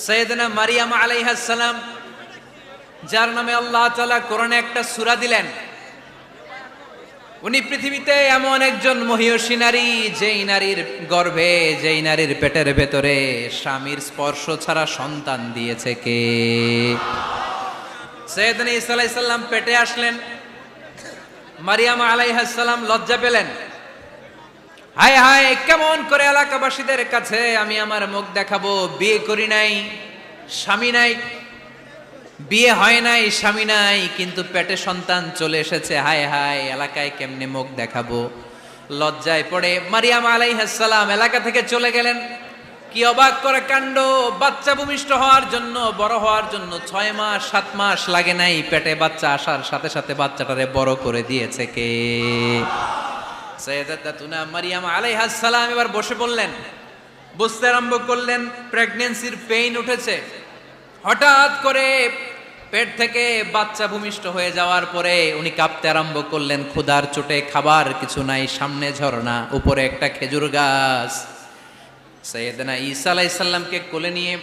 সাইয়েদনা মারিয়াম আলাইহিস সালাম, যার নামে আল্লাহ তাআলা কোরআনে একটা সূরা দিলেন, উনি পৃথিবীতে এমন একজন মহিয়সী নারী, যেই নারীর গর্ভে, যেই নারীর পেটের ভেতরে স্বামীর স্পর্শ ছাড়া সন্তান দিয়েছে কে? সাইয়েদনা ঈসা আলাইহিস সালাম পেটে আসলেন। মারিয়াম আলাইহিস সালাম লজ্জা পেলেন। হায় হায়, কেমন করে এলাকাবাসীদের কাছে আমি আমার মুখ দেখাবো? বিয়ে করি নাই, স্বামী নাই, বিয়ে হয় নাই, স্বামী নাই, কিন্তু পেটে সন্তান চলে এসেছে। হায় হায়, এলাকায় কেমনে মুখ দেখাবো? লজ্জায় পড়ে মারিয়াম আলাইহিস সালাম এলাকা থেকে চলে গেলেন। কি অবাক করে কাণ্ড! বাচ্চা ভূমিষ্ঠ হওয়ার জন্য, বড় হওয়ার জন্য 6 মাস 7 মাস লাগে নাই, পেটে বাচ্চা আসার সাথে সাথে বাচ্চাটারে বড় করে দিয়েছে কে? সাইয়েদাতুনা মারিয়াম আলাইহিস সালাম এবার বসে পড়লেন, বুঝতে আরম্ভ করলেন প্রেগন্যান্সির পেইন উঠেছে। হঠাৎ করে পেট থেকে বাচ্চা ভূমিষ্ঠ হয়ে যাওয়ার পরে উনি কাঁপতে আরম্ভ করলেন। ক্ষুধার চোটে খাবার কিছু নাই, সামনে ঝর্ণা, উপরে একটা খেজুর গাছ। সাইয়েদনা ঈসা আলাইহিস সালামকে কোলে নিয়ে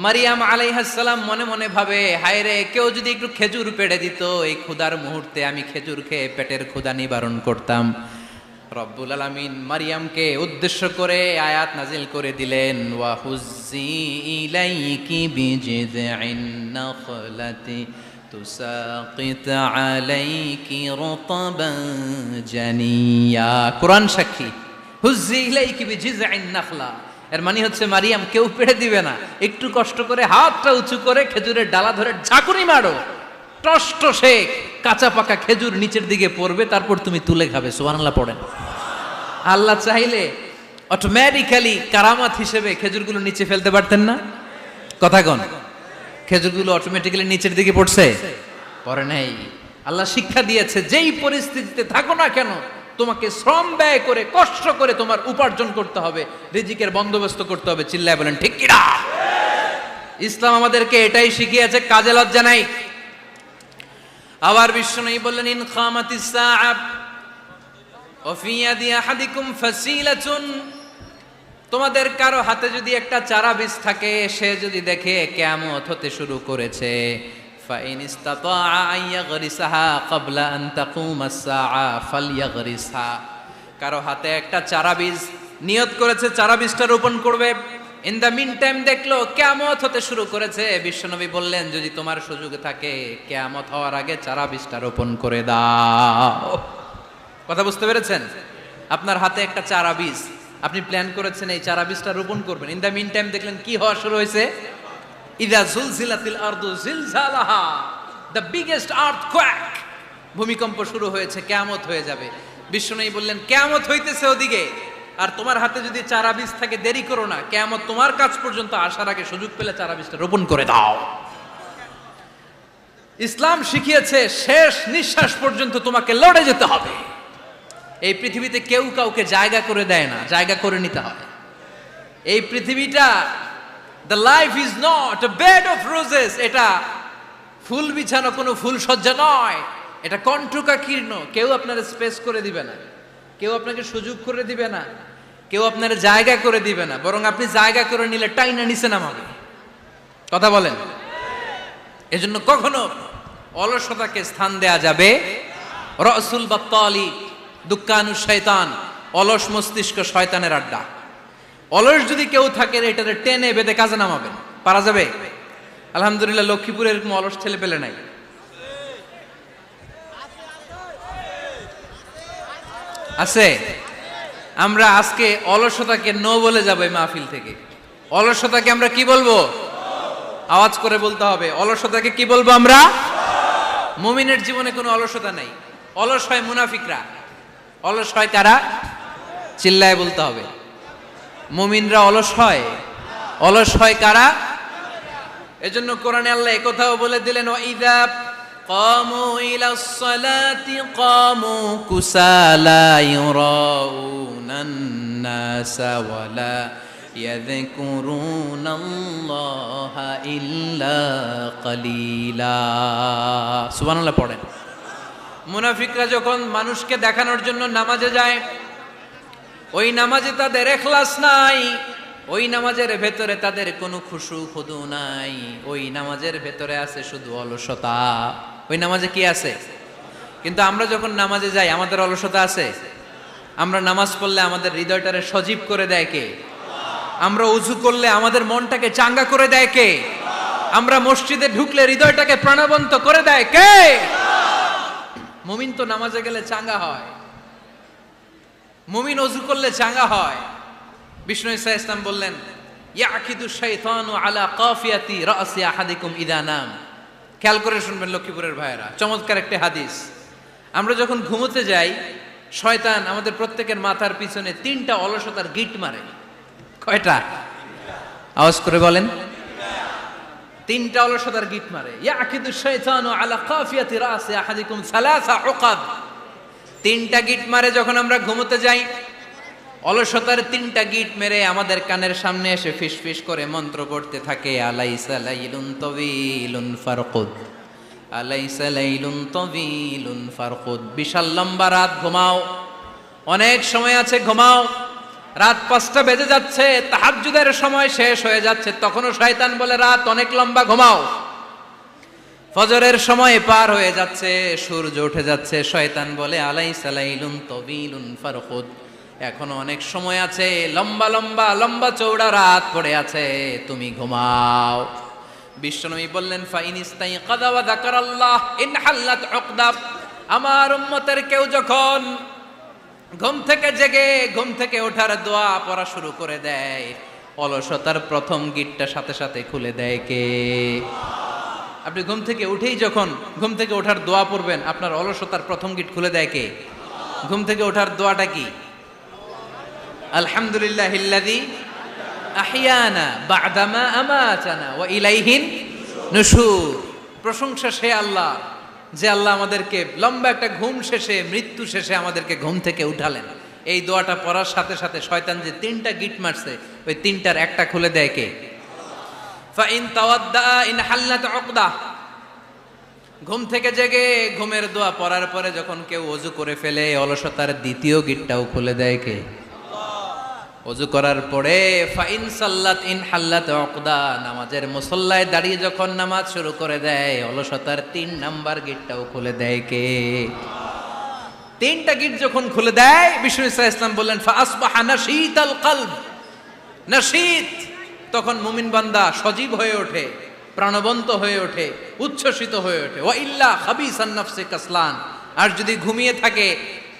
মারিয়াম আলাইহিস সালাম মনে মনে ভাবে, হায় রে, কেউ যদি একটু খেজুর পেড়ে দিত, এই ক্ষুধার মুহূর্তে আমি খেজুর খেয়ে পেটের ক্ষুধা নিবারণ করতাম। রব্বুল আলামিন মারিয়ামকে উদ্দেশ্য করে আয়াত নাজিল করে দিলেন, ওয়া হুজ্জি ইলাইকি বিজিযইন নাখলাতি তুসাকিত আলাইকি রতবান জানিয়া। কোরআন সাক্ষী, হুজ্জি ইলাইকি বিজিযইন নাখলা, এর মানে হচ্ছে মারিয়াম, কেউ পেড়ে দিবে না, একটু কষ্ট করে হাতটা উঁচু করে খেজুরের ডালা ধরে ঝাঁকুনি মারো, টসটসে কাঁচা পাকা খেজুর নিচের দিকে পড়বে, তারপর তুমি তুলে খাবে। সুবহানাল্লাহ পড়েন। আল্লাহ চাইলে অটোমেটিক্যালি কারামাত হিসেবে খেজুরগুলো নিচে ফেলতে পারতেন না? কথা কন, খেজুরগুলো অটোমেটিক্যালি নিচের দিকে পড়ছে? পড়ে নাই। আল্লাহ শিক্ষা দিয়েছে, যেই পরিস্থিতিতে থাকো না কেন, তোমাকে শ্রম ব্যয় করে, কষ্ট করে তোমার উপার্জন করতে হবে, রিজিকের বন্দোবস্ত করতে হবে। চিল্লায় বলেন ঠিক কিনা? ইসলাম আমাদেরকে এটাই শিখিয়েছে, কাজে লজ্জা নাই। আবার বিশ্বনবী বললেন, ইন খামাতিস সাআ ওয়া ফি ইয়াদি আহাদিকুম ফাসিলাতুন, তোমাদের কারো হাতে যদি একটা চারা বীজ থাকে, সে যদি দেখে কিয়ামত হতে শুরু করেছে, ফা ইন ইসতাতাআ আন ইয়াগরিসাহা ক্বাবলা আন তাকুমাস সাআ ফালইয়াগরিসহা, কারো হাতে একটা চারা বীজ নিয়ত করেছে, চারা বীজটা রোপণ করবে, ইন দ্য মিন টাইম দেখলো কিয়ামত হতে শুরু করেছে, বিশ্বনবী বললেন, যদি তোমার সুযোগ থাকে কিয়ামত হওয়ার আগে চারা বীজটা রোপণ করে দাও। কথা বুঝতে পেরেছেন? আপনার হাতে একটা চারা বীজ, আপনি প্ল্যান করেছেন এই চারা বীজটা রোপণ করবেন। ইন দ্য মিন টাইম দেখলেন কি হওয়া শুরু হয়েছে? ইযা জুলজিলাতিল আরদু জিলজালাহা, দ্য বিগেস্ট আর্থকোয়েক, ভূমিকম্প শুরু হয়েছে, কিয়ামত হয়ে যাবে। বিশ্বনবী বললেন, কিয়ামত হইতেছে ওদিকে, আর তোমার হাতে যদি চারা বীজ থাকে, দেরি করো না, কিয়ামত তোমার কাছ পর্যন্ত আসার আগে সুযোগ পেলে চারা বীজটা রোপণ করে দাও। ইসলাম শিখিয়েছে শেষ নিঃশ্বাস পর্যন্ত তোমাকে লড়ে যেতে হবে। এই পৃথিবীতে কেউ কাউকে জায়গা করে দেয় না, জায়গা করে নিতে হয়। এই পৃথিবীটা, the life is not a bed of roses, এটা ফুল বিছানো কোনো ফুল সজ্জা নয়, এটা কণ্টকাকীর্ণ। কেউ আপনার স্পেস করে দিবে না, কেউ আপনাকে সুযোগ করে দিবে না, কেউ আপনার জায়গা করে দিবে না, বরং আপনি জায়গা করে নিলে টাইনা নিচে নামাবে। কথা বলেন। এজন্য কখনো অলসতাকে স্থান দেয়া যাবে। রসুল বাত্তালি দুক্কানু শয়তান, অলস মস্তিষ্ক শয়তানের আড্ডা। অলস যদি কেউ থাকে, এটারে টেনে বেঁধে কাজে নামাবেন, পারা যাবে? আলহামদুলিল্লাহ, লক্ষ্মীপুরে এরকম অলস ছেলে পেলে নাই। আছে? আমরা আজকে অলসতাকে নো বলে যাবো এই মাহফিল থেকে। অলসতাকে আমরা কি বলবো? আওয়াজ করে বলতে হবে, অলসতাকে কি বলবো আমরা? মুমিনের জীবনে কোনো অলসতা নাই। অলস হয় মুনাফিকরা। অলস হয় কারা? চিল্লায় বলতে হবে। মুমিনরা অলস হয়? অলস হয় কারা? এজন্য কোরআনে আল্লাহ একথাও বলে দিলেন, ওয়াইদা কামু ইলাস সালাতি কামু কুসালা ইউরাউনান নাসা ওয়ালা ইয়াযকুরুনাল্লাহা ইল্লা কালিলা। সুবহানাল্লাহ পড়েন। মুনাফিকরা যখন মানুষকে দেখানোর জন্য নামাজে যায়, ওই নামাজে তাদের ইখলাস নাই, ওই নামাজের ভেতরে তাদের কোনো খুশু খুদু নাই, ওই নামাজের ভেতরে আছে শুধু অলসতা। ওই নামাজে কি আছে? কিন্তু আমরা যখন নামাজে যাই আমাদের অলসতা আছে? আমরা নামাজ পড়লে আমাদের হৃদয়টারে সজীব করে দেয় কে? আমরা উযু করলে আমাদের মনটাকে চাঙ্গা করে দেয় কে? আমরা মসজিদে ঢুকলে হৃদয়টাকে প্রাণবন্ত করে দেয় কে? মুমিন তো নামাজে গেলে চাঙ্গা হয়, মুমিন উযু করলে চাঙ্গা হয়। বিষ্ণু ঈসা ইসলাম বললেন, ইয়াকিদু শাইতানু আলা কাফিয়াতি রাসি আহাদিকুম ইদা নাম। খেয়াল করে শুনবেন লক্ষ্মীপুরের ভাইয়েরা, চমৎকার একটা হাদিস। আমরা যখন ঘুমোতে যাই শয়তান আমাদের প্রত্যেকের মাথার পিছনে 3টা অলসতার গিট মারে। কয়টা? আওয়াজ করে বলেন। 3টা অলসতার গিট মারে। ইয়াকিদু শাইতানু আলা কাফিয়াতি রাসি আহাদিকুম সালাসা উকাদ। 3টা গিট মারে যখন আমরা ঘুমোতে যাই। অলসতার 3টা গিট মেরে আমাদের কানের সামনে এসে ফিসফিস করে মন্ত্র পড়তে থাকে, আলাইসা লাইলুন তাওয়িলুন ফারকুদ, আলাইসা লাইলুন তাওয়িলুন ফারকুদ। বিশাল লম্বা রাত, ঘুমাও, অনেক সময় আছে, ঘুমাও। রাত 5টা বেজে যাচ্ছে, তাহাজ্জুদের সময় শেষ হয়ে যাচ্ছে, তখনও শয়তান বলে রাত অনেক লম্বা, ঘুমাও। ফজরের সময় পার হয়ে যাচ্ছে, সূর্য উঠে যাচ্ছে, শয়তান বলে আলাইসা লাইলুন তাওয়িলুন ফারকুদ, এখনো অনেক সময় আছে, লম্বা লম্বা লম্বা চৌড়া রাত পড়ে আছে, তুমি ঘুমাও। বিশ্বনবী বললেন, ফাইনিস্তাইকাযা ওয়া যাকারাল্লাহ ইনহাল্লাত উকদা। আমার উম্মতের কেউ যখন ঘুম থেকে জেগে ঘুম থেকে ওঠার দোয়া পড়া শুরু করে দেয়, অলসতার প্রথম গিটটা সাথে সাথে খুলে দেয় কে? আপনি ঘুম থেকে উঠেই যখন ঘুম থেকে ওঠার দোয়া পড়বেন, আপনার অলসতার প্রথম গিট খুলে দেয় কে? ঘুম থেকে ওঠার দোয়াটা কি? আলহামদুলিল্লাহিল্লাযী আহইয়ানা বা'দামা আমাতানা ওয়া ইলাইহিন নুশুর। প্রশংসা সে আল্লাহ, যে আল্লাহ আমাদেরকে লম্বা একটা ঘুম শেষে, মৃত্যু শেষে আমাদেরকে ঘুম থেকে উঠালেন। এই দোয়াটা পড়ার সাথে সাথে শয়তান যে 3টা গিট মারছে, ওই 3টার একটা খুলে দেয় কে? Fine তাওয়াদ্দা in হাল্লাত উকদা। ঘুম থেকে জেগে ঘুমের দোয়া পড়ার পরে যখন কেউ ওযু করে ফেলে, অলসতার দ্বিতীয় গিটটাও খুলে দেয় কে? ওযু করার পরে ফাইন সাল্লাত ইন হাল্লাত উকদা, নামাজের মুসল্লায় দাঁড়িয়ে যখন নামাজ শুরু করে দেয়, অলসতার 3 নাম্বার গিটটাও খুলে দেয় কে? 3টা গিট যখন খুলে দেয়, বিষ্ণু ঈসা ইসলাম বললেন, ফাআসবাহা নাশীতাল কলব। নাশীত, তখন মুমিন বান্দা সজীব হয়ে ওঠে, প্রাণবন্ত হয়ে ওঠে, উচ্ছ্বসিত হয়ে ওঠে। ওয়া ইল্লা খাবিসান নাফসি কাসলান। আর যদি ঘুমিয়ে থাকে,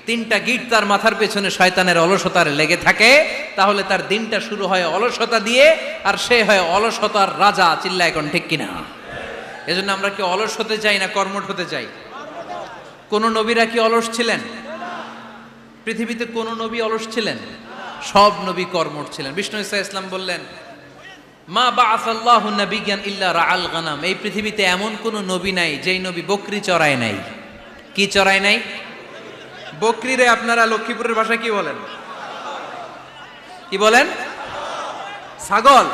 3টা গিট তার মাথার পেছনে শয়তানের অলসতার লেগে থাকে, তাহলে তার দিনটা শুরু হয় অলসতা দিয়ে, আর সে হয় অলসতার রাজা। চিল্লায় এখন ঠিক কিনা? এজন্য আমরা কি অলস হতে চাই না কর্মঠ হতে চাই? কোন নবীরা কি অলস ছিলেন? পৃথিবীতে কোন নবী অলস ছিলেন? সব নবী কর্মঠ ছিলেন। বিষ্ণু ঈসা ইসলাম বললেন, মা বাআসাল্লাহু নাবিয়্যান ইল্লা রাআল গানাম। এই পৃথিবীতে এমন কোন নবী নাই যেই নবী বকরি চড়ায় নাই। কি চড়ায় নাই? বকরিরে আপনারা লক্ষ্মীপুরের ভাষায় কি বলেন? কি বলেন? ছাগল।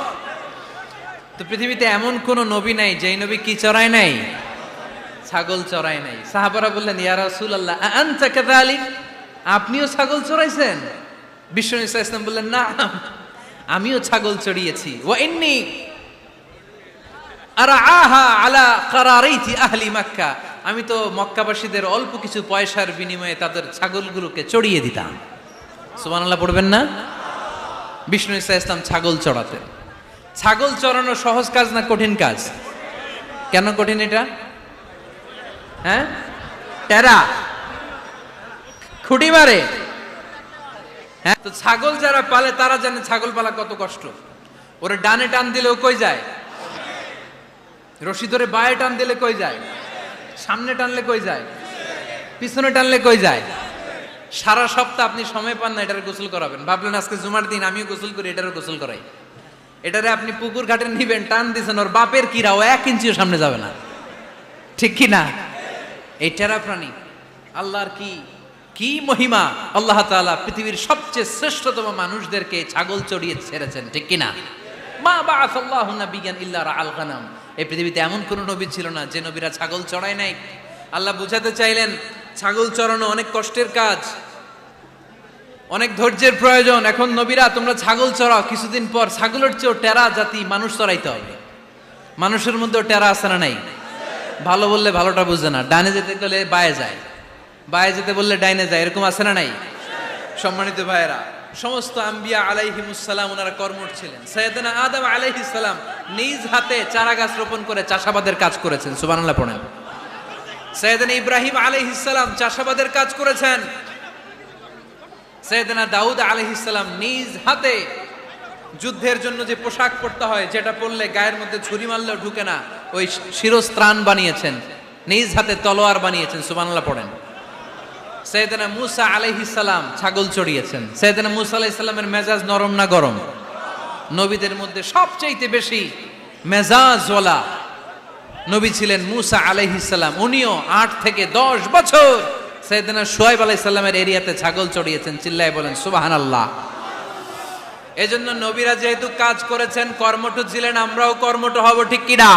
তো পৃথিবীতে এমন কোন নবী নাই যেই নবী কি চড়ায় নাই? ছাগল চড়ায় নাই। সাহাবারা বললেন, ইয়া রাসূলুল্লাহ আনতা কাযালিক, আপনিও ছাগল চড়াইছেন? বিষ্ণু ঈসা ইসলাম বললেন, না, আমিও ছাগল চড়িয়েছি। ওয়া ইন্নী আরআহা আলা কারারাইতি আহলি মক্কা, আমি তো মক্কাবাসীদের অল্প কিছু পয়সার বিনিময়ে তাদের ছাগলগুলোকে চড়িয়ে দিতাম। সুবহানাল্লাহ পড়বেন না? বিষ্ণু ঈসা ইসলাম ছাগল চড়াতেন। ছাগল চড়ানো সহজ কাজ না কঠিন কাজ? কেন কঠিন এটা? হ্যাঁ, টেরা, খুঁটি মারে। হ্যাঁ, তো ছাগল যারা পালে তারা জানে ছাগল পালা কত কষ্ট। ওরে ডানে টান দিলেও কই যায়, রশি ধরে বায়ে টান দিলে কই যায়, সামনে টানলে কই যায়, পিছনে টানলে কই যায়। সারা সপ্তাহ আপনি সময় পান না এটারে গোসল করাবেন। ভাবলেন আজকে জুমার দিন আমিও গোসল করি, এটারও গোসল করাই। এটারে আপনি পুকুর ঘাটে নিবেন, টান দিছেন, ওর বাপের কিরা ও 1 ইঞ্চিও সামনে যাবে না। ঠিক কি না? এই টেরা প্রাণী আল্লাহর কি কি মহিমা! আল্লাহ তাআলা পৃথিবীর সবচেয়ে শ্রেষ্ঠতম মানুষদেরকে ছাগল চড়িয়ে ছেড়েছেন। ঠিক কি না? মা বাআসাল্লাহু নাবিয়্যান ইল্লা রাআল গানাম। এই পৃথিবীতে এমন কোন নবী ছিল না যে নবীরা ছাগল চড়ায় নাই। আল্লাহ বুঝাতে চাইলেন ছাগল চড়ানো অনেক কষ্টের কাজ, অনেক ধৈর্যের প্রয়োজন। এখন নবীরা তোমরা ছাগল চড়াও, কিছুদিন পর ছাগলের চেয়েও টেরা জাতি মানুষ চড়াইতে হবে। মানুষের মধ্যেও টেরা আছে না নাই? ভালো বললে ভালোটা বুঝে না, ডানে যেতে গেলে বায়ে যায়, বায়ে যেতে বললে ডাইনে যায়, এরকম আছে না নাই? সম্মানিত ভাইয়েরা, সমস্ত আম্বিয়া আলাইহিমুসসালাম ওনারা কর্মঠ ছিলেন। সাইয়েদনা আদম আলাইহিস সালাম নিজ হাতে চারা গাছ রোপণ করে চাষাবাদের কাজ করেছেন, সুবহানাল্লাহ পড়েন। সাইয়েদনা ইব্রাহিম আলাইহিস সালাম চাষাবাদের কাজ করেছেন। সাইয়েদনা দাউদ আলাইহিস সালাম নিজ হাতে যুদ্ধের জন্য যে পোশাক পরতে হয়, যেটা পরলে গায়ের মধ্যে ছুরি মারলেও ঢুকে না, ওই শিরস্ত্রাণ বানিয়েছেন, নিজ হাতে তলোয়ার বানিয়েছেন, সুবহানাল্লাহ পড়েন। সাইয়েদনা মূসা আলাইহিস সালাম ছাগল চড়িয়েছেন। সাইয়েদনা মূসা আলাইহিস সালামের মেজাজ নরম না গরম? নবীদের মধ্যে সবচেয়ে বেশি মেজাজওয়ালা নবী ছিলেন মূসা আলাইহিস সালাম। উনিও 8 থেকে 10 বছর সাইয়েদনা শুআয়ব আলাইহিস সালামের এরিয়াতে ছাগল চড়িয়েছেন। চিল্লায় বলেন সুবহানাল্লাহ। এজন্য নবীরা যেহেতু কাজ করেছেন, কর্মঠ ছিলেন, আমরাও কর্মঠ হব, ঠিক কি না?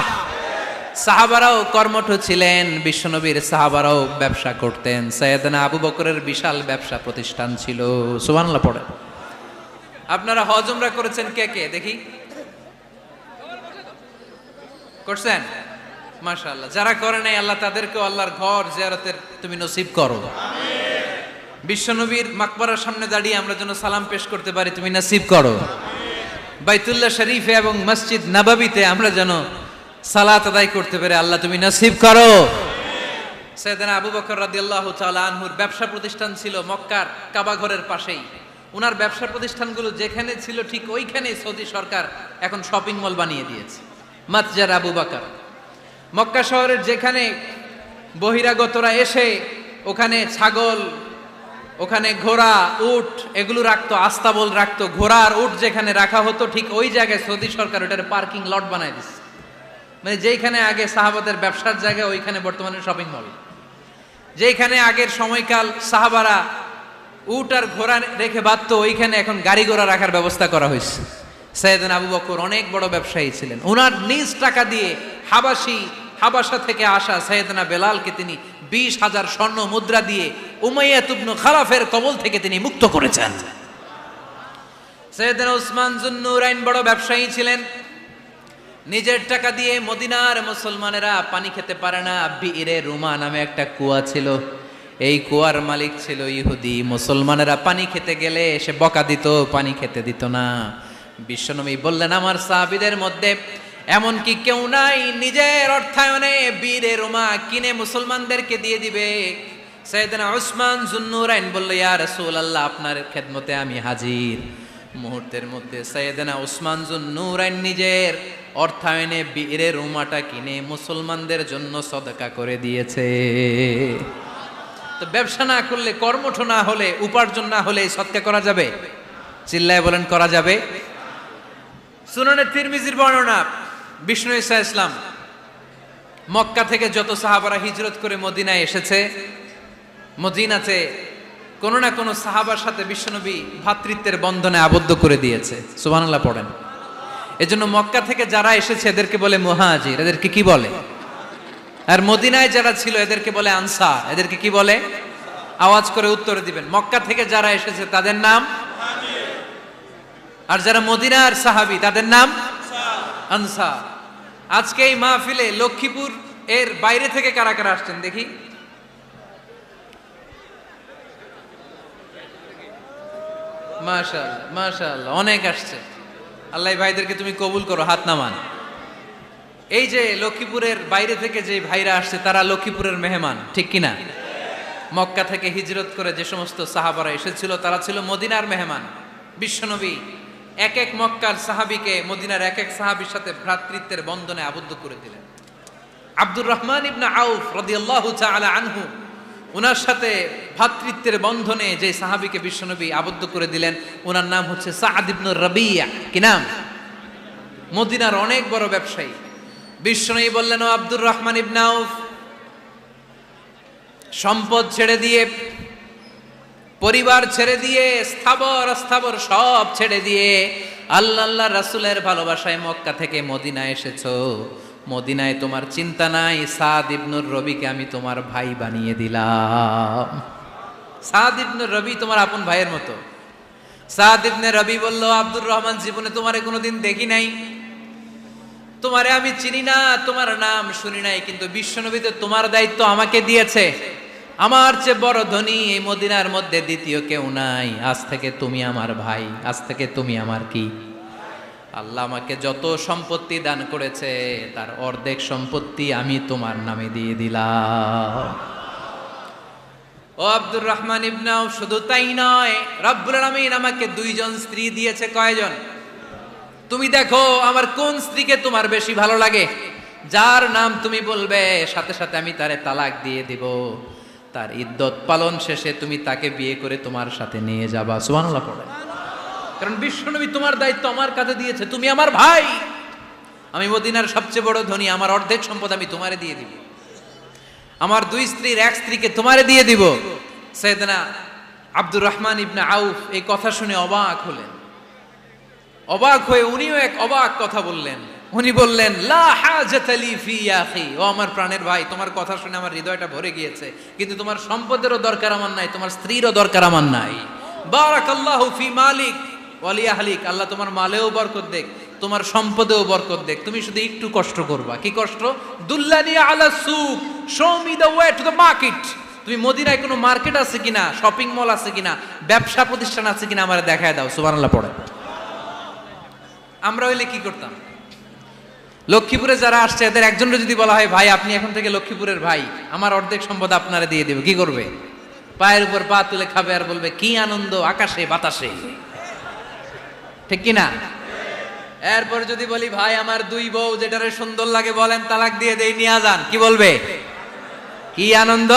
সাহাবারাও কর্মঠ ছিলেন, বিশ্বনবীর সাহাবারাও ব্যবসা করতেন। সাইয়েদনা আবু বকরের বিশাল ব্যবসা প্রতিষ্ঠান ছিল, সুবহানাল্লাহ পড়ে। আপনারা হজ উমরা করেছেন কে কে দেখি? করছেন? মাশাআল্লাহ। যারা করে নাই আল্লাহ তাদেরকেও আল্লাহর ঘর জিয়ারতের তুমি নসিব করো। বিশ্বনবীর মাকবারার সামনে দাঁড়িয়ে আমরা যেন সালাম পেশ করতে পারি, তুমি নসিব করো। বাইতুল্লাহ শরীফে এবং মসজিদ নববীতে আমরা যেন সালাত আদায় করতে পারে, আল্লাহ তুমি নসিব করো। সাইয়েদনা আবু বকর রাদিয়াল্লাহু তাআলা আনহুর ব্যবসা প্রতিষ্ঠান ছিল মক্কার কাবা ঘরের পাশেই। উনার ব্যবসা প্রতিষ্ঠানগুলো যেখানে ছিল ঠিক ওইখানেই সৌদি সরকার এখন শপিং মল বানিয়ে দিয়েছে, মাতজার আবু বকর। মক্কা শহরের যেখানে বহিরাগতরা এসে ওখানে ছাগল, ওখানে ঘোড়া, উট এগুলো রাখতো, আস্তাবল রাখতো, ঘোড়া আর উট যেখানে রাখা হতো ঠিক ওই জায়গায় সৌদি সরকার ওটার পার্কিং লট বানায় দিচ্ছে। মানে যেখানে আগে সাহাবাদের ব্যবসার জায়গা, ওইখানে বর্তমানে শপিং মল। যেখানে আগের সময়কাল সাহাবারা উট আর ঘোড়া রেখে বাঁধতো, ওইখানে এখন গাড়ি ঘোড়া রাখার ব্যবস্থা করা হয়েছে। সাইয়েদনা আবু বকর অনেক বড় ব্যবসায়ী ছিলেন। ওনার নিজ টাকা দিয়ে হাবাসা থেকে আসা সাইয়েদনা বেলালকে তিনি 20,000 স্বর্ণ মুদ্রা দিয়ে উমাইয়া ইবনে খালাফের কবল থেকে তিনি মুক্ত করেছেন। সাইয়েদনা উসমান যুন্নুরাইন বড় ব্যবসায়ী ছিলেন। নিজের টাকা দিয়ে মদিনার মুসলমানেরা পানি খেতে পারে না, বিইরে রুমা নামে একটা কুয়া ছিল, এই কুয়ার মালিক ছিল ইহুদি। মুসলমানেরা পানি খেতে গেলে সে বকা দিত, পানি খেতে দিত না। বিশ্বনবী বললেন, আমার সাহাবীদের মধ্যে এমন কি কেউ নাই নিজের অর্থায়নে বীরে রুমা কিনে মুসলমানদেরকে দিয়ে দিবে? সাইয়েদনা উসমান যুন্নুরাইন বলল, ইয়া রাসূলুল্লাহ, আপনার খেদমতে আমি হাজির। মুহূর্তের মধ্যে সাইয়েদনা উসমান যুন্নুরাইন নিজের অর্থায়নে বীরে রুমাটা কিনে মুসলমানদের জন্য সদকা করে দিয়েছে। তো ব্যবসা না করলে, কর্মঠ না হলে, উপার্জন না হলে সদকা করা যাবে? চিল্লায় বলেন করা যাবে? সুনানে তিরমিজির বর্ণনা, বিষ্ণু ঈসা ইসলাম মক্কা থেকে যত সাহাবারা হিজরত করে মদিনায় এসেছে, মদিনাতে কোনো না কোনো সাহাবার সাথে বিশ্বনবী ভ্রাতৃত্বের বন্ধনে আবদ্ধ করে দিয়েছে, সুবহানাল্লাহ পড়েন। এজন্য মক্কা থেকে যারা এসেছে এদেরকে বলে মুহাজির, এদেরকে কি বলে? আর মদিনায় যারা ছিল এদেরকে বলে আনসার, এদেরকে কি বলে? আওয়াজ করে উত্তর দিবেন। মক্কা থেকে যারা এসেছে তাদের নাম মুহাজির, আর যারা মদিনার সাহাবী তাদের নাম আনসার। আজকে এই মাহফিলে লক্ষ্মীপুর এর বাইরে থেকে কারা কারা আসছেন দেখি? মাশাআল্লাহ, মাশাআল্লাহ, অনেক আসছে। আল্লাহ ভাইদেরকে তুমি কবুল করো, হাত নামান। এই যে লক্ষ্মীপুরের বাইরে থেকে যে ভাইরা আসছে তারা লক্ষ্মীপুরের মেহমান, ঠিক কিনা? মক্কা থেকে হিজরত করে যে সমস্ত সাহাবারা এসেছিল তারা ছিল মদিনার মেহমান। বিশ্বনবী এক এক মক্কার সাহাবীকে মদিনার এক এক সাহাবীর সাথে ভ্রাতৃত্বের বন্ধনে আবদ্ধ করে দিলেন। আব্দুর রহমান ইবনে আউফ রাদিয়াল্লাহু তাআলা আনহু, ওনার সাথে ভ্রাতৃত্বের বন্ধনে যে সাহাবীকে বিশ্বনবী আবদ্ধ করে দিলেন ওনার নাম হচ্ছে সাআদ ইবনে রাবিয়া। কি নাম? মদিনার অনেক বড় ব্যবসায়ী। বিশ্বনবী বললেন, ও আব্দুর রহমান ইবনে আউফ, সম্পদ ছেড়ে দিয়ে, পরিবার ছেড়ে দিয়ে, স্থাবর অস্থাবর সব ছেড়ে দিয়ে আল্লাহ রাসূলের ভালোবাসায় মক্কা থেকে মদিনায় এসেছো। মদিনায় তোমার চিন্তা নাই, সাদ ইবনুর রবিকে আমি তোমার ভাই বানিয়ে দিলাম। সাদ ইবনুর রবি তোমার আপন ভাইয়ের মতো। সাদ ইবনে রবি বলল, আব্দুর রহমান, জীবনে তোমারে কোনোদিন দেখি নাই, তোমারে আমি চিনি না, তোমার নাম শুনি নাই, কিন্তু বিশ্বনবী তো তোমার দায়িত্ব আমাকে দিয়েছে। আমার চেয়ে বড় ধনী এই মদিনার মধ্যে দ্বিতীয় কেউ নাই। আজ থেকে তুমি আমার ভাই, আজ থেকে তুমি আমার কি? আল্লাহ আমাকে যত সম্পত্তি দান করেছে তার অর্ধেক সম্পত্তি আমি তোমার নামে দিয়ে দিলাম। ও আব্দুর রহমান ইবনে আউফ, শুধু তাই নয়, রব্বুল আলামিন আমাকে দুইজন স্ত্রী দিয়েছে। কয়জন? তুমি দেখো আমার কোন স্ত্রীকে তোমার বেশি ভালো লাগে, যার নাম তুমি বলবে সাথে সাথে আমি তারে তালাক দিয়ে দিব, তার ইদ্যত পালন শেষে তুমি তাকে বিয়ে করে তোমার সাথে নিয়ে যাবা। সুবহানাল্লাহ পড়ে। কারণ বিশ্বনবী তোমার দায়িত্ব আমার কাছে দিয়েছে, তুমি আমার ভাই, আমি মদিনার সবচেয়ে বড় ধনী, আমার অর্ধেক সম্পদ আমি তোমারে দিয়ে দিব, আমার দুই স্ত্রীর এক স্ত্রীকে তোমারে দিয়ে দিব। সাইয়েদনা আব্দুর রহমান ইবনে আউফ এই কথা শুনে অবাক হলেন। অবাক হয়ে উনিও এক অবাক কথা বললেন। উনি বললেন, লা হাজাতা লি ফি ইয়া আখি, ও আমার প্রাণের ভাই, তোমার কথা শুনে আমার হৃদয়টা ভরে গিয়েছে, কিন্তু তোমার সম্পদেরও দরকার আমার নাই, তোমার স্ত্রীরও দরকার আমার নাই। বারাকাল্লাহু ফি মালিক ওয়া লি আহলিক, আল্লাহ তোমার মালেও বরকত দেখ, তোমার সম্পদেও বরকত দেখ। তুমি শুধু একটু কষ্ট করবা। কি কষ্ট? দুল্লানি আলা সুক, show me the way to the market. তুমি মদিনায় কোনো মার্কেট আছে কিনা, শপিং মল আছে কিনা, ব্যবসা প্রতিষ্ঠান আছে কিনা আমারে দেখায় দাও। সুবহানাল্লাহ পড়ে। আমরা হইলে কি করতাম? লক্ষ্মীপুরে যারা আসছে এদের একজনের যদি বলা হয়, ভাই আপনি এখন থেকে লক্ষ্মীপুরের ভাই, আমার অর্ধেক সম্পদ আপনারে দিয়ে দেব, কি করবে? পায়ের উপর পা তুলে খাবে আর বলবে, কি আনন্দ আকাশে বাতাসে, ঠিক কিনা? এরপর যদি বলি, ভাই আমার দুই বউ, যেটারে সুন্দর লাগে বলেন তালাক দিয়ে দেই, নিয়ে যান, কি বলবে? কি আনন্দ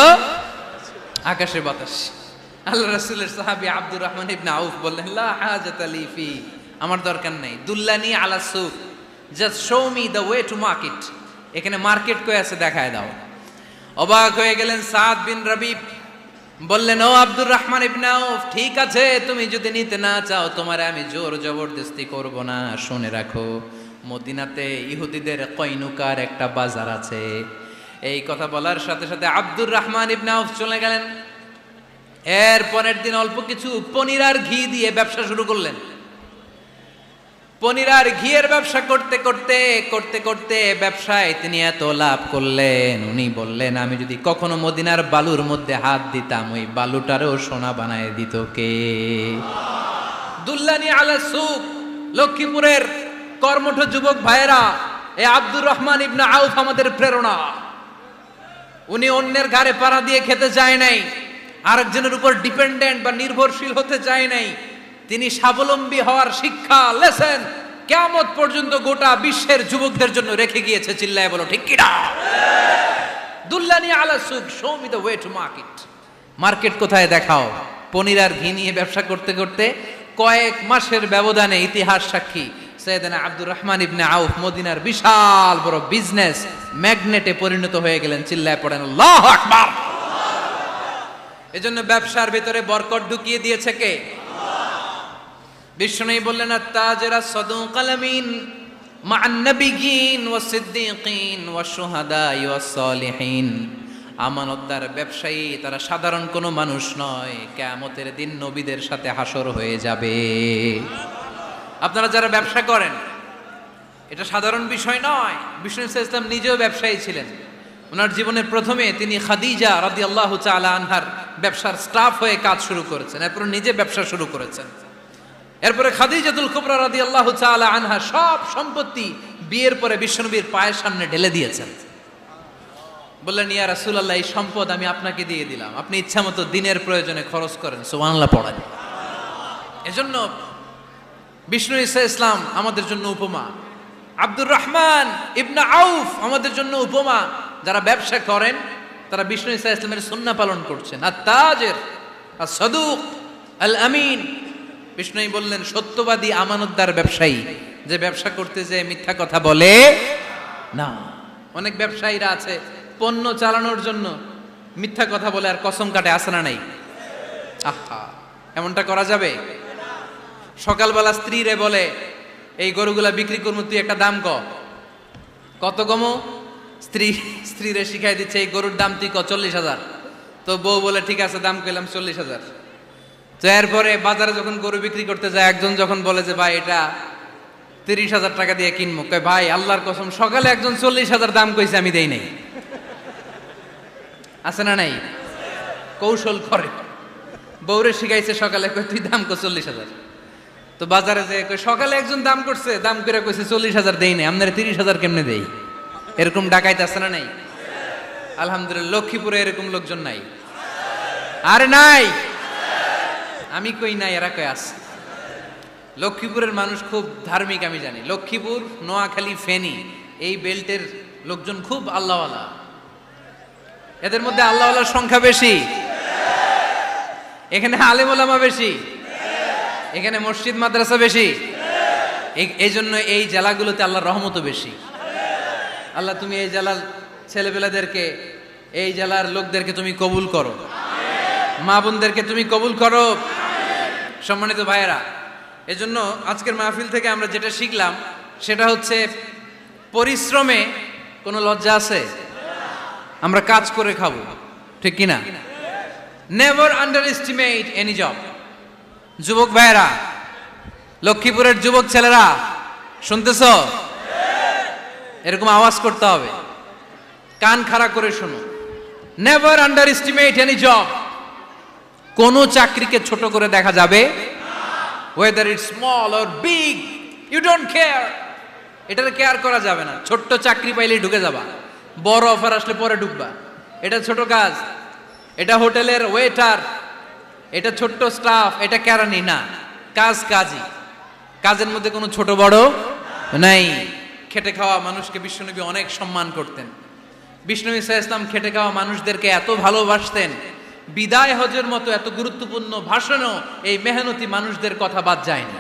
আকাশে বাতাস। আল্লাহ রাসূলের সাহাবী আব্দুর রহমান ইবনে আউফ বললেন, লা হাজাতা লি ফি, আমার দরকার নেই। দুল্লানি আলা সুক, just show me the way to market. এখানে মার্কেট কই আছে দেখায় দাও। অবাক হয়ে গেলেন সাদ বিন রবি, বললেন, ও আব্দুর রহমান ইবনে আউফ, ঠিক আছে, তুমি যদি নিতে না চাও তোমারে আমি জোর জবরদস্তি করব না। শুনে রাখো, মদিনাতে ইহুদিদের কয়নুকার একটা বাজার আছে। এই কথা বলার সাথে সাথে আব্দুর রহমান ইবনে আউফ চলে গেলেন। এর পরের দিন অল্প কিছু পনির আর ঘি দিয়ে ব্যবসা শুরু করলেন। পনির আর ঘিয়ের ব্যবসা করতে করতে করতে করতে ব্যবসায় তিনি এত লাভ করলেন, উনি বললেন, আমি যদি কখনো মদিনার বালুর মধ্যে হাত দিতাম, ওই বালুটারও সোনা বানায় দিত কে? দুল্লানি আলা সুক, লক্ষ্মীপুরের কর্মঠ যুবক ভাইয়েরা, এই আব্দুর রহমান ইবনে আউফ আমাদের প্রেরণা। উনি অন্যের ঘাড়ে পাড়া দিয়ে খেতে চায় নাই, আরেকজনের উপর ডিপেন্ডেন্ট বা নির্ভরশীল হতে চায় নাই। তিনি স্বাবলম্বী হওয়ার শিক্ষা, লেসেন কিয়ামত পর্যন্ত গোটা বিশ্বের যুবকদের জন্য রেখে গিয়েছে। চিল্লায় বলো ঠিক কিনা? দুল্লানি আলা সুক, show me the way to market. Market কোথায় দেখাও। পনির আর ঘি নিয়ে ব্যবসা করতে করতে কয়েক মাসের ব্যবধানে ইতিহাস সাক্ষী, সাইয়েদনা আব্দুর রহমান ইবনে আউফ মদিনার বিশাল বড় বিজনেস ম্যাগনেটে পরিণত হয়ে গেলেন। চিল্লায় পড়েন আল্লাহু আকবার। এজন্য ব্যবসার ভিতরে বরকত ঢুকিয়ে দিয়েছে কে? বিষ্ণুই বললেন, আত-তাজিরা সাদুকাল আমিন মা'আন নাবিয়্যিন ওয়াস সিদ্দীকিন ওয়াশ শুহাদা'i ওয়াস সালিহিন। আমানতদার ব্যবসায়ী তারা সাধারণ কোনো মানুষ নয়, কিয়ামতের দিন নবীদের সাথে হাসর হয়ে যাবে। আপনারা যারা ব্যবসা করেন, এটা সাধারণ বিষয় নয়। বিষ্ণু ইসলাম নিজেও ব্যবসায়ী ছিলেন। ওনার জীবনের প্রথমে তিনি খাদিজা রাদিয়াল্লাহু তাআলা আনহার ব্যবসার স্টাফ হয়ে কাজ শুরু করেছেন, এরপর নিজে ব্যবসা শুরু করেছেন। এরপরে খাদিজাতুল কুবরা রাদিয়াল্লাহু তাআলা আনহা সব সম্পত্তি বিয়ের পরে বিশ্বনবীর পায়ের সামনে ঢেলে দিয়েছেন। বললেন, ইয়া রাসূলুল্লাহ, এই সম্পদ আমি আপনাকে দিয়ে দিলাম, আপনি ইচ্ছামতো দিনের প্রয়োজনে খরচ করেন। সুবহানাল্লাহ পড়েন। এজন্য বিষ্ণু ইসলাম আমাদের জন্য উপমা, আব্দুর রহমান ইবনে আউফ আমাদের জন্য উপমা। যারা ব্যবসা করেন তারা বিষ্ণু ইসলামের সুন্নাহ পালন করছেন। আত-তাজির আস-সাদুক আল আমিন। বিষ্ণুই বললেন, সত্যবাদী আমানতদার ব্যবসায়ী, যে ব্যবসা করতে যে মিথ্যা কথা বলে না। অনেক ব্যবসায়ীরা আছে পণ্য চালানোর জন্য মিথ্যা কথা বলে আর কসম কাটে, আছে না নাই? আহা, এমনটা করা যাবে? সকালবেলা স্ত্রীরে বলে, এই গরুগুলা বিক্রি করবো, তুই একটা দাম কত কমো? স্ত্রীরে শিখাই দিচ্ছে, এই গরুর দাম তুই 40,000। তো বউ বলে, ঠিক আছে, দাম কইলাম 40,000। তো এরপরে বাজারে যখন গরু বিক্রি করতে যায়, একজন যখন বলে যে ভাই এটা 30,000 টাকা দিয়ে কিনবো, কয় ভাই আল্লাহর কসম সকালে একজন 40,000 দাম কইছে, আমি দেই নাই। আছে না নাই? কৌশল করে, বউরে শিখাইছে সকালে, কই তুই দাম কর 40,000। তো বাজারে যে কই সকালে একজন দাম করছে, দাম করে কইছে 40,000 দেই নাই, আপনারা 30,000 কেমনে দেই? এরকম ডাকাইতে আছে না নাই? আলহামদুলিল্লাহ লক্ষ্মীপুরে এরকম লোকজন নাই। আরে নাই, আমি কই নাই, এরা কই আছে। লক্ষ্মীপুরের মানুষ খুব ধার্মিক, আমি জানি। লক্ষ্মীপুর, নোয়াখালী, ফেনী এই বেল্টের লোকজন খুব আল্লাহওয়ালা। এদের মধ্যে আল্লাহওয়ালার সংখ্যা বেশি, এখানে আলেম ওলামা বেশি, এখানে মসজিদ মাদ্রাসা বেশি। এই জন্য এই জেলাগুলোতে আল্লাহর রহমতও বেশি। আল্লাহ তুমি এই জেলার ছেলেপেলাদেরকে, এই জেলার লোকদেরকে তুমি কবুল করো, মা বোনদেরকে তুমি কবুল করো। সম্মানিত ভাইয়েরা, এজন্য আজকের মাহফিল থেকে আমরা যেটা শিখলাম সেটা হচ্ছে পরিশ্রমে কোনো লজ্জা আছে? আমরা কাজ করে খাবো, ঠিক কিনা? Never under estimate any job. যুবক ভাইয়েরা, লক্ষ্মীপুরের যুবক ছেলেরা শুনতেছ? এরকম আওয়াজ করতে হবে, কান খাড়া করে শোনো। Never under estimate any job. কোনো চাকরিকে ছোট করে দেখা যাবে, whether it's small or big, you don't care. এটার কেয়ার করা যাবে না। ছোট্ট চাকরি পাইলেই ঢুকে যাবা, বড় অফার আসলে পরে ঢুকবা। এটা ছোট কাজ, এটা হোটেলের ওয়েটার, এটা ছোট্ট স্টাফ, এটা কেরানি না। কাজ কাজই, কাজের মধ্যে কোনো ছোট বড় নাই। খেটে খাওয়া মানুষকে বিশ্বনবী অনেক সম্মান করতেন। বিশ্বনবী সাল্লাল্লাহু আলাইহি ওয়াসাল্লাম খেটে খাওয়া মানুষদেরকে এত ভালোবাসতেন, বিদায় হজের মতো এত গুরুত্বপূর্ণ ভাষণও এই মেহনতি মানুষদের কথা বাদ যায়নি।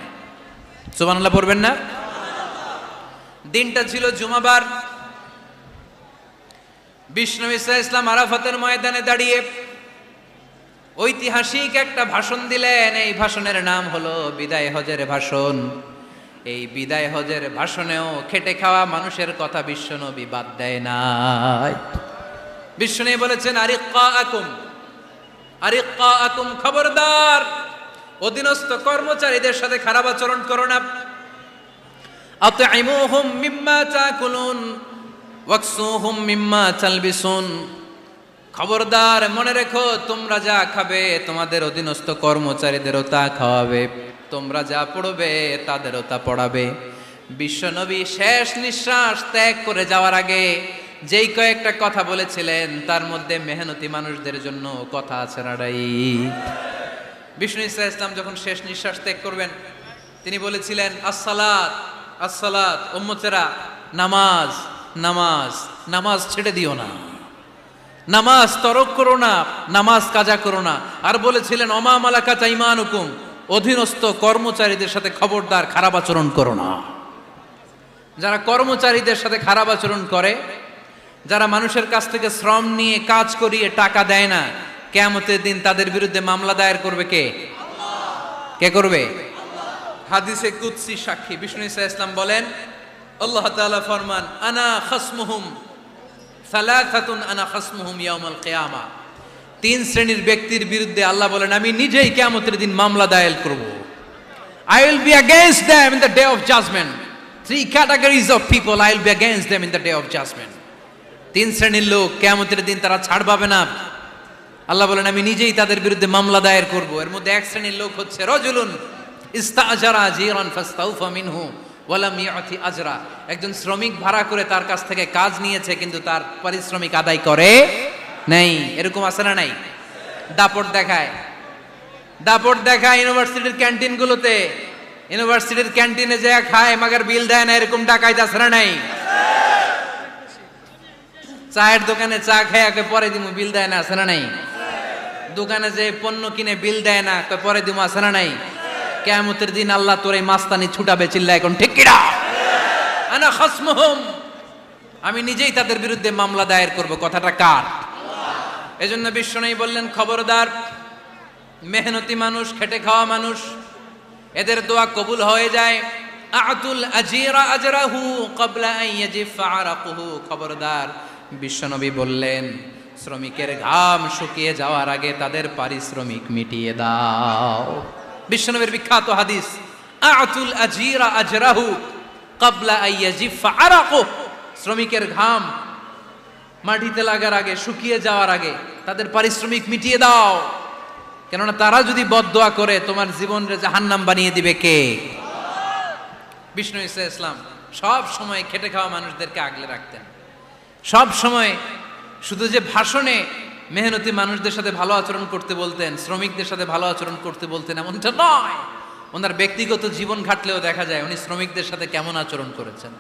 সুবহানাল্লাহ পড়বেন না? দিনটা ছিল জুমাবার। বিশ্বনবী সাল্লাল্লাহু আলাইহি ওয়াসাল্লাম আরাফাতের ময়দানে দাঁড়িয়ে ঐতিহাসিক একটা ভাষণ দিলেন। এই ভাষণের নাম হলো বিদায় হজের ভাষণ। এই বিদায় হজের ভাষণেও খেটে খাওয়া মানুষের কথা বিশ্বনবী বাদ দেয় নাই। বিশ্বনবী বলেছেন, আরিক্কাকুম, খবরদার, অধীনস্থ কর্মচারীদের সাথে খারাপ আচরণ করো না। আতঈমুহুম মিম্মা তাকুলুন ওয়াকসুহুম মিম্মা তালবিসুন। খবরদার, মনে রেখো, তোমরা যা খাবে তোমাদের অধীনস্থ কর্মচারীদেরও তা খাওয়াবে, তোমরা যা পড়বে তাদেরও তা পড়াবে। বিশ্বনবী শেষ নিঃশ্বাস ত্যাগ করে যাওয়ার আগে যেই কয়েকটা কথা বলেছিলেন তার মধ্যে মেহনতি মানুষদের জন্য কথা আছে না নাই? বিষ্ণু ইসা ইসলাম যখন শেষ নিঃশ্বাস ত্যাগ করবেন, তিনি বলেছিলেন, আসসালাত আসসালাত, উম্মতেরা নামাজ নামাজ, নামাজ ছেড়ে দিও না, নামাজ তরক করো না, নামাজ কাজা করো না। আর বলেছিলেন, অমা মালাকাত আইমানুকুম, অধীনস্থ কর্মচারীদের সাথে খবরদার খারাপ আচরণ করো না। যারা কর্মচারীদের সাথে খারাপ আচরণ করে, যারা মানুষের কাছ থেকে শ্রম নিয়ে কাজ করিয়ে টাকা দেয় না, কিয়ামতের দিন তাদের বিরুদ্ধে মামলা দায়ের করবে কে? কে করবে? হাদিসে কুদসি সাক্ষী বিষ্ণু ইসা ইসলাম বলেন, আল্লাহ তাআলা ফরমান, আনা খাসমুহুম সালাসাতুন আনা খাসমুহুম ইয়াউমাল কিয়ামা। তিন শ্রেণীর ব্যক্তির বিরুদ্ধে আল্লাহ বলেন, আমি নিজেই কিয়ামতের দিন মামলা দায়ের করব। I will be against them in the day of judgment. Three categories of people, I will be against them in the day of judgment. তিন শ্রেণীর লোক কিয়ামতের দিন তারা ছাড় পাবে না। আল্লাহ বলেন, আমি নিজেই তাদের বিরুদ্ধে মামলা দায়ের করব। এর মধ্যে এক শ্রেণীর লোক হচ্ছে রাজুলুন ইস্তাজারা জিরান ফাস্তাউফা মিনহু ওয়া লাম ইয়াতি আজরা। একজন শ্রমিক ভাড়া করে তার কাছ থেকে কাজ নিয়েছে, কিন্তু তার পারিশ্রমিক আদায় করে নাই। এরকম আছে না নাই? দাপট দেখায়, দাপট দেখায় ইউনিভার্সিটির ক্যান্টিনগুলোতে। ইউনিভার্সিটির ক্যান্টিনে যে খায় মাগার বিল দেয় না, এরকম ডাকাইতে আছে না নাই? চায়ের দোকানে চা খায় পরে দিমু, বিল দেয় না, আছে না নাই? দোকানে যে পণ্য কিনে বিল দেয় না, পরে দিমু, আছে না নাই? কিয়ামতের দিন আল্লাহ তোর এই মাস্তানি ছুটাবে, চিল্লা এখন ঠিক কিনা? আনা খাসমুহুম, আমি নিজেই তাদের বিরুদ্ধে মামলা দায়ের করব। কথাটা কার? এজন্য বিশ্বনবী বললেন, খবরদার, মেহনতি মানুষ, খেটে খাওয়া মানুষ, এদের দোয়া কবুল হয়ে যায়। আতুল আজিরা আজরাহু ক্বাবলা আন ইয়াজিফা আরাকুহু। খবরদার, বিশ্বনবী বললেন, শ্রমিকের ঘাম শুকিয়ে যাওয়ার আগে তাদের পারিশ্রমিক মিটিয়ে দাও। বিশ্বনবীর বিখ্যাত হাদিস, আতুল আজিরা আজরাহু ক্বাবলা আইয়াজিফা আরাকু, শ্রমিকের ঘাম মাটিতে লাগার আগে, শুকিয়ে যাওয়ার আগে তাদের পারিশ্রমিক মিটিয়ে দাও। কেননা তারা যদি বদদোয়া করে তোমার জীবনকে জাহান্নাম বানিয়ে দিবে কে? বিষ্ণু ঈসা ইসলাম সব সময় খেটে খাওয়া মানুষদেরকে আগলে রাখতেন। সব সময় শুধু যে ভাষণে মেহনতি মানুষদের সাথে ভালো আচরণ করতে বলতেন, শ্রমিকদের সাথে ভালো আচরণ করতে বলতেন এমনটা নয়, ওনার ব্যক্তিগত জীবন ঘাটলেও দেখা যায় উনি শ্রমিকদের সাথে কেমন আচরণ করেছেন।